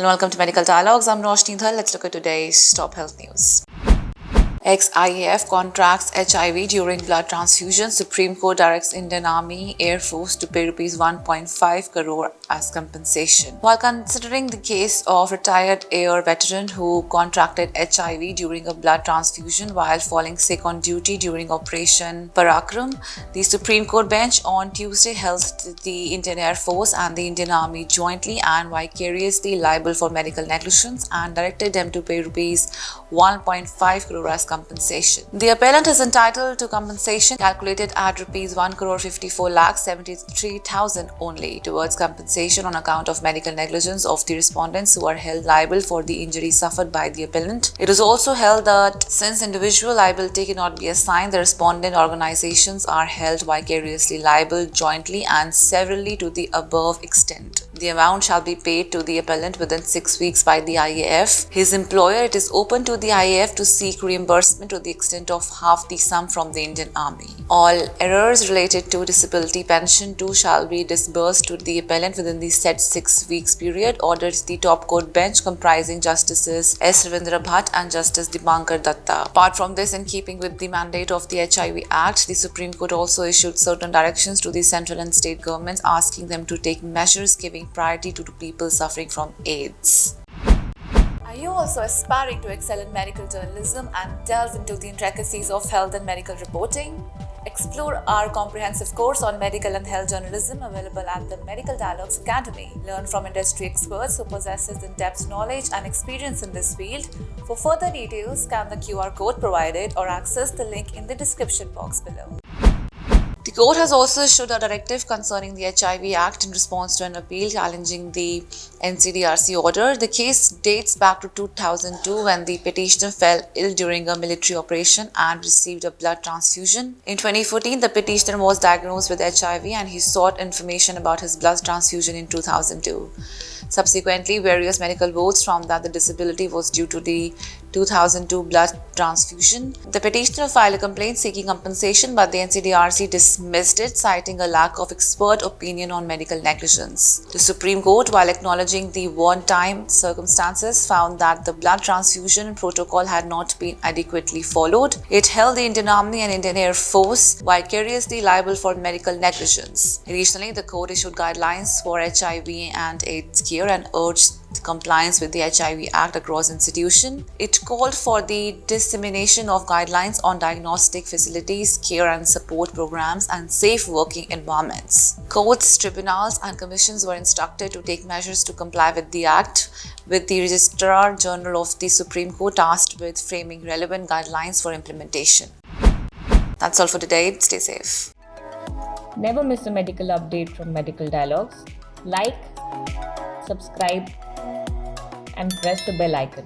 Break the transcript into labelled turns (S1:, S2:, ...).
S1: Hello and welcome to Medical Dialogues. I'm Roshni Dhal. Let's look at today's top health news. Ex-IAF contracts HIV during blood transfusion. Supreme Court directs Indian Army Air Force to pay Rs 1.5 crore as compensation. While considering the case of retired air veteran who contracted HIV during a blood transfusion while falling sick on duty during Operation Parakram, the Supreme Court bench on Tuesday held the Indian Air Force and the Indian Army jointly and vicariously liable for medical negligence and directed them to pay Rs 1.5 crore as compensation. The appellant is entitled to compensation calculated at Rs 1,54,73,000 only towards compensation on account of medical negligence of the respondents who are held liable for the injuries suffered by the appellant. It is also held that since individual liability cannot be assigned, the respondent organizations are held vicariously liable jointly and severally to the above extent. The amount shall be paid to the appellant within 6 weeks by the IAF. His employer, it is open to the IAF to seek reimbursement to the extent of half the sum from the Indian Army. All errors related to disability pension too shall be disbursed to the appellant within the said 6 weeks period, ordered the top court bench comprising Justices S. Ravindra Bhatt and Justice Dipankar Datta. Apart from this, in keeping with the mandate of the HIV Act, the Supreme Court also issued certain directions to the central and state governments asking them to take measures giving priority to people suffering from AIDS. Are you also aspiring to excel in medical journalism and delve into the intricacies of health and medical reporting? Explore our comprehensive course on medical and health journalism available at the Medical Dialogues Academy. Learn from industry experts who possesses in-depth knowledge and experience in this field. For further details, scan the QR code provided or access the link in the description box below. The court has also issued a directive concerning the HIV Act in response to an appeal challenging the NCDRC order. The case dates back to 2002 when the petitioner fell ill during a military operation and received a blood transfusion. In 2014, the petitioner was diagnosed with HIV and he sought information about his blood transfusion in 2002. Subsequently, various medical boards found that the disability was due to the 2002 blood transfusion. The petitioner filed a complaint seeking compensation, but the NCDRC dismissed it, citing a lack of expert opinion on medical negligence. The Supreme Court, while acknowledging the one-time circumstances, found that the blood transfusion protocol had not been adequately followed. It held the Indian Army and Indian Air Force vicariously liable for medical negligence. Additionally, the court issued guidelines for HIV and AIDS care and urged compliance with the HIV Act across institutions. It called for the dissemination of guidelines on diagnostic facilities, care and support programs, and safe working environments. Courts, tribunals, and commissions were instructed to take measures to comply with the Act, with the Registrar General of the Supreme Court tasked with framing relevant guidelines for implementation. That's all for today. Stay safe.
S2: Never miss a medical update from Medical Dialogues. Like, subscribe, and press the bell icon.